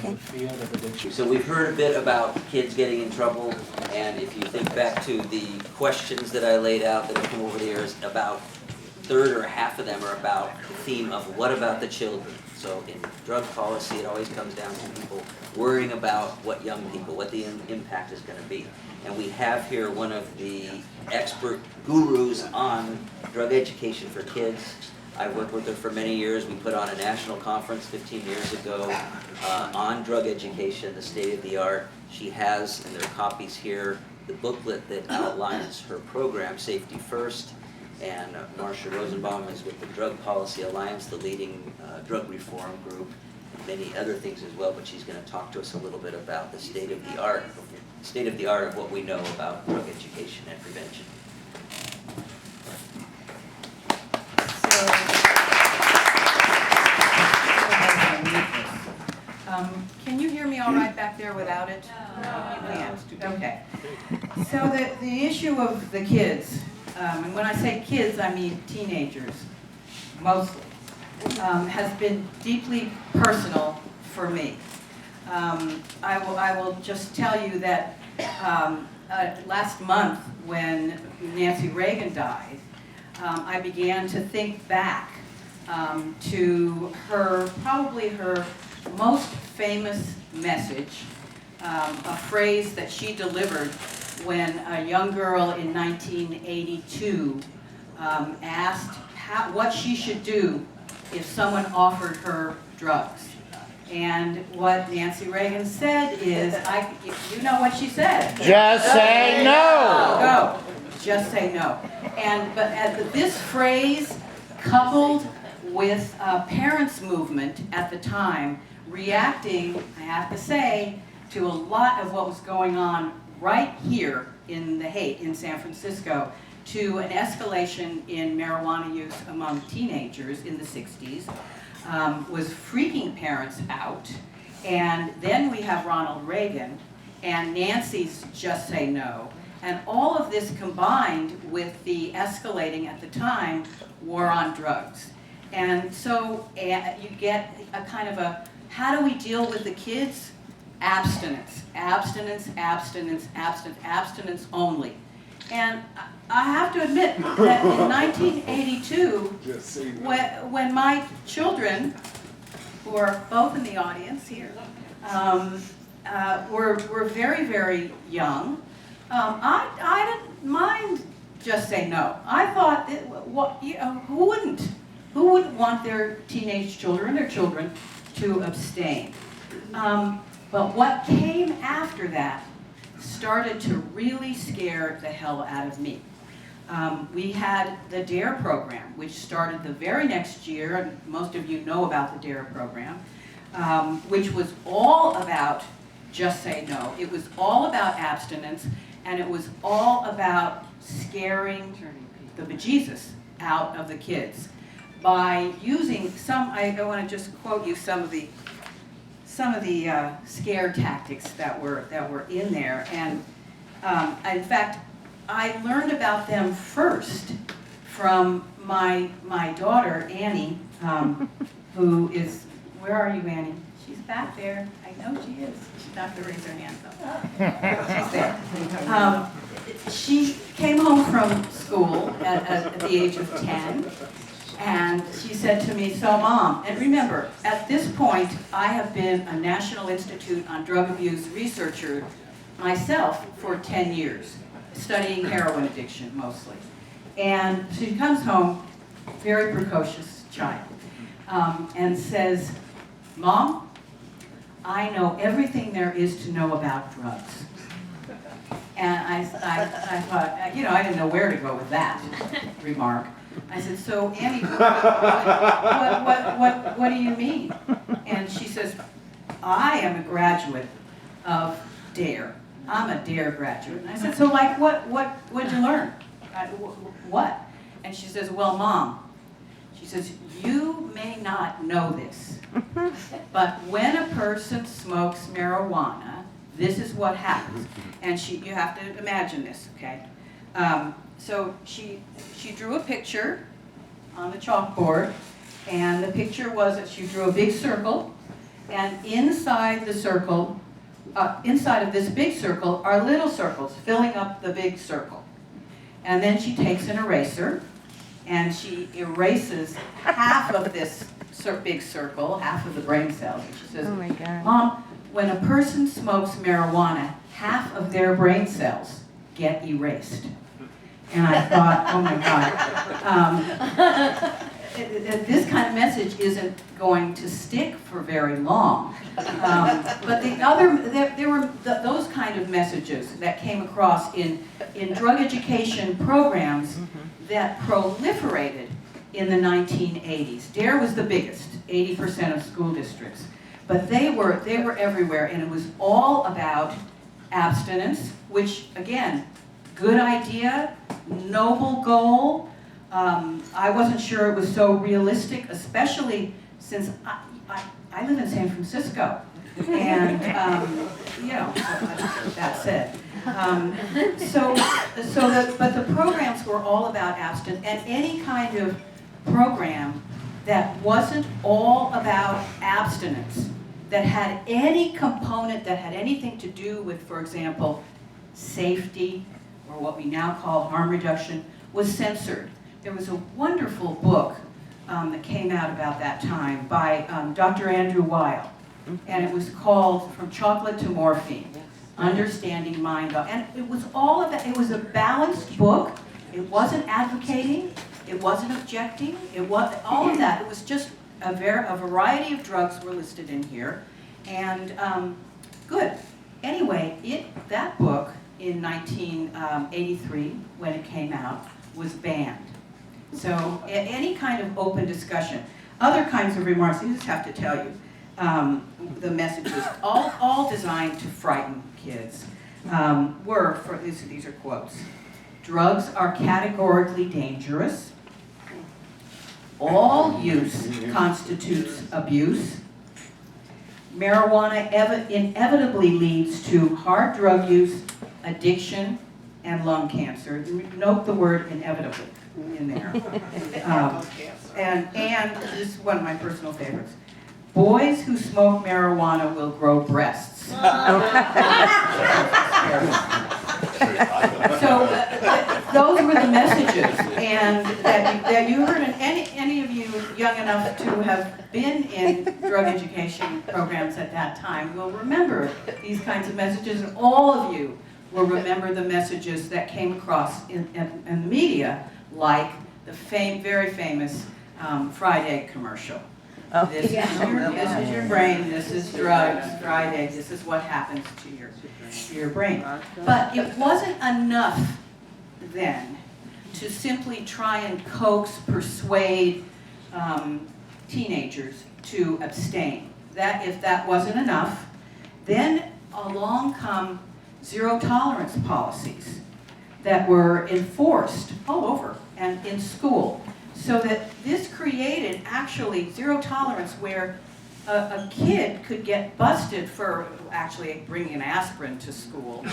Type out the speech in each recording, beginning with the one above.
Okay. So we've heard a bit about kids getting in trouble, and if you think back to the questions that I laid out that have come over the years, about a third or half of them are about the theme of what about the children? So in drug policy, it always comes down to people worrying about what young people, what the impact is going to be. And we have here one of the expert gurus on drug education for kids. I worked with her for many years. We put on a national conference 15 years ago on drug education, the state of the art. She has, and there are copies here, the booklet that outlines her program, Safety First. And Marsha Rosenbaum is with the Drug Policy Alliance, the leading drug reform group, and many other things as well. But she's going to talk to us a little bit about the state of the art of what we know about drug education and prevention. Can you hear me all right back there without it? No. You can't? Okay. So the issue of the kids, and when I say kids, I mean teenagers, mostly, has been deeply personal for me. I will just tell you that last month when Nancy Reagan died, I began to think back to probably her most famous message, a phrase that she delivered when a young girl in 1982 asked what she should do if someone offered her drugs. And what Nancy Reagan said is, you know what she said. Just say no. Go. Just say no. But this phrase, coupled with a parents' movement at the time, reacting, I have to say, to a lot of what was going on right here in the Haight, in San Francisco, to an escalation in marijuana use among teenagers in the 60s, was freaking parents out. And then we have Ronald Reagan and Nancy's Just Say No. And all of this combined with the escalating at the time war on drugs. And so you get a kind of a, how do we deal with the kids? Abstinence, abstinence, abstinence, abstinence, abstinence only. And I have to admit that in 1982, when my children, who are both in the audience here, were very, very young, I didn't mind Just Say No. I thought, who wouldn't? Who wouldn't want their teenage children, their children, to abstain? But what came after that started to really scare the hell out of me. We had the DARE program, which started the very next year, and most of you know about the DARE program, which was all about Just Say No. It was all about abstinence, and it was all about scaring the bejesus out of the kids by using I want to just quote you some of the scare tactics that were in there. And in fact, I learned about them first from my daughter Annie, who is, where are you, Annie? She's back there. I know she is. She's not to raise her hand though. She's there. She came home from school at the age of 10. And she said to me, so Mom, and remember, at this point, I have been a National Institute on Drug Abuse researcher myself for 10 years, studying heroin addiction mostly. And she comes home, very precocious child, and says, Mom, I know everything there is to know about drugs. And I thought, I didn't know where to go with that remark. I said, so Annie, what do you mean? And she says, I am a graduate of DARE. I'm a DARE graduate. And I said, so like what'd you learn? What? And she says, well, Mom, she says, you may not know this, but when a person smokes marijuana, this is what happens. And you have to imagine this, okay? So she drew a picture on the chalkboard, and the picture was that she drew a big circle, And inside the circle, inside of this big circle are little circles filling up the big circle. And then she takes an eraser and she erases half of this big circle, half of the brain cells. And she says, Oh my God. Mom, when a person smokes marijuana, half of their brain cells get erased. And I thought, oh my God. This kind of message isn't going to stick for very long. But there were those kind of messages that came across in drug education programs that proliferated in the 1980s. DARE was the biggest, 80% of school districts. But they were everywhere, and it was all about abstinence, which, again, good idea, noble goal. I wasn't sure it was so realistic, especially since I live in San Francisco. And, you know, that said. But the programs were all about abstinence, and any kind of program that wasn't all about abstinence, that had any component that had anything to do with, for example, safety, or what we now call harm reduction, was censored. There was a wonderful book that came out about that time by Dr. Andrew Weil, and it was called From Chocolate to Morphine, Understanding Mind. And it was all of that. It was a balanced book. It wasn't advocating. It wasn't objecting. It was all of that. It was just a variety of drugs were listed in here, and good. Anyway, that book in 1983, when it came out, was banned. So any kind of open discussion, other kinds of remarks, I just have to tell you, the messages, all designed to frighten kids, were, these are quotes, drugs are categorically dangerous, all use constitutes abuse, marijuana inevitably leads to hard drug use, addiction, and lung cancer. Note the word inevitably in there. And this is one of my personal favorites. Boys who smoke marijuana will grow breasts. So those were the messages, and that you heard. And any of you young enough to have been in drug education programs at that time will remember these kinds of messages, and all of you will remember the messages that came across in the media, like the very famous fried egg commercial. Oh. This is your brain, this is drugs, fried egg, this is what happens to your brain. But it wasn't enough then to simply try and persuade teenagers to abstain. If that wasn't enough, then along come zero tolerance policies that were enforced all over and in school. So that this created actually zero tolerance, where a kid could get busted for actually bringing an aspirin to school.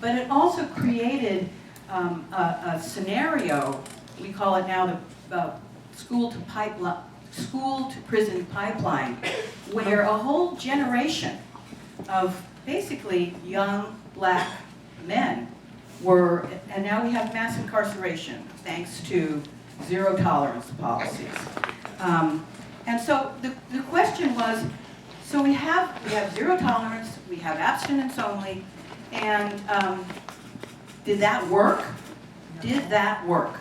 But it also created a scenario, we call it now the school to prison pipeline, where a whole generation of basically young black men were, and now we have mass incarceration thanks to zero tolerance policies. And so the question was, so we have zero tolerance, we have abstinence only, and did that work? Did that work?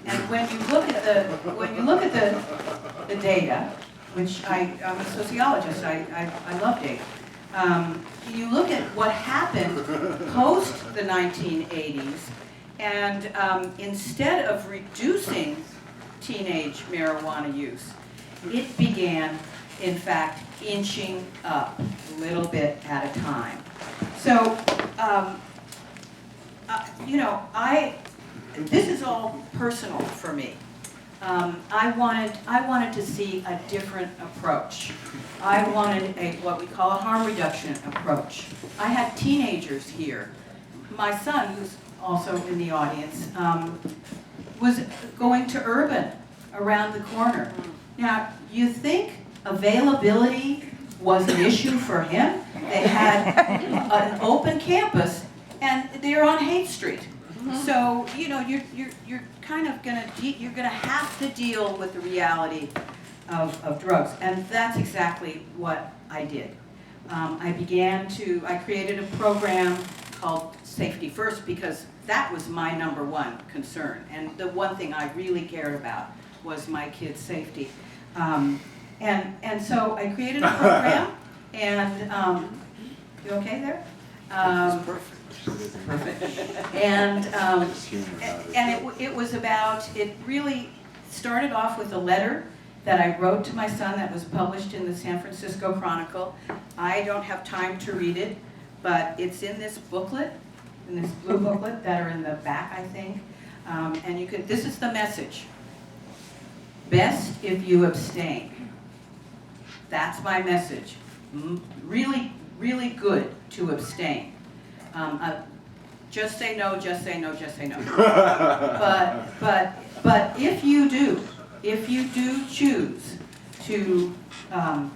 And when you look at the data, which I'm a sociologist, I love data. You look at what happened post the 1980s, and instead of reducing teenage marijuana use, it began, in fact, inching up a little bit at a time. So, this is all personal for me. I wanted to see a different approach. I wanted what we call a harm reduction approach. I had teenagers here. My son, who's also in the audience, was going to Urban around the corner. Now, you think availability was an issue for him. They had an open campus, and they're on Haight Street. So you're kind of gonna have to deal with the reality of drugs, and that's exactly what I did. I created a program called Safety First because that was my #1 concern, and the one thing I really cared about was my kids' safety. And so I created a program, and you okay there? Perfect. And it really started off with a letter that I wrote to my son that was published in the San Francisco Chronicle. I don't have time to read it, but it's in this booklet, in this blue booklet that are in the back, I think. And this is the message. Best if you abstain. That's my message. Really, really good to abstain. Just say no, just say no, just say no. But if you do choose to, I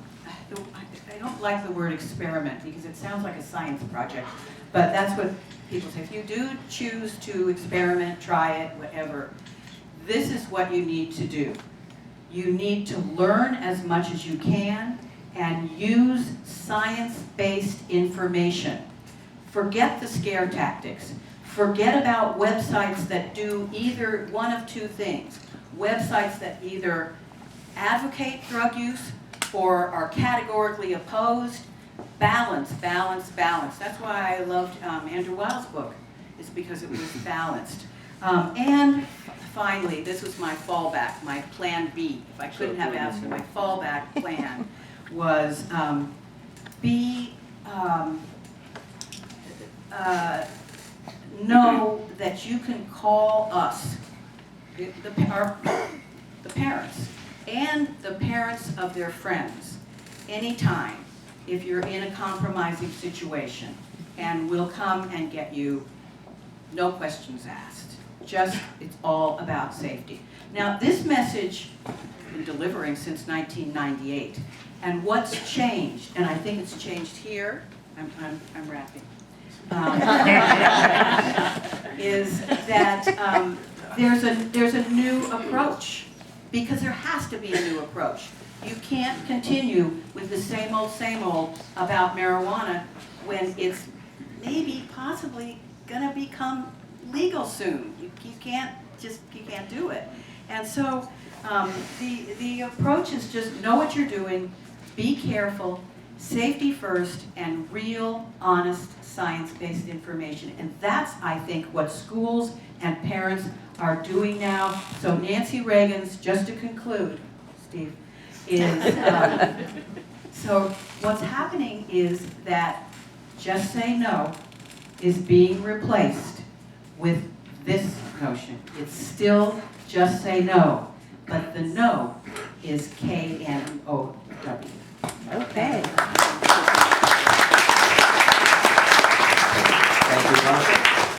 don't like the word experiment because it sounds like a science project, but that's what people say. If you do choose to experiment, try it, whatever, this is what you need to do. You need to learn as much as you can and use science-based information. Forget the scare tactics. Forget about websites that do either one of two things. Websites that either advocate drug use or are categorically opposed. Balance, balance, balance. That's why I loved Andrew Weil's book, is because it was balanced. And finally, this was my fallback, my plan B. If I couldn't have asked, my fallback plan was know that you can call us, the parents, and the parents of their friends, anytime if you're in a compromising situation, and we'll come and get you, no questions asked. Just, it's all about safety. Now, this message I've been delivering since 1998, and what's changed, and I think it's changed here, I'm wrapping, is that there's a new approach, because there has to be a new approach. You can't continue with the same old about marijuana when it's maybe possibly gonna become legal soon. You can't do it. And so the approach is just know what you're doing, be careful, safety first, and real, honest, science-based information. And that's, I think, what schools and parents are doing now. So Nancy Reagan's, just to conclude, Steve, is, so what's happening is that just say no is being replaced with this notion. It's still just say no, but the no is K-N-O-W. Okay.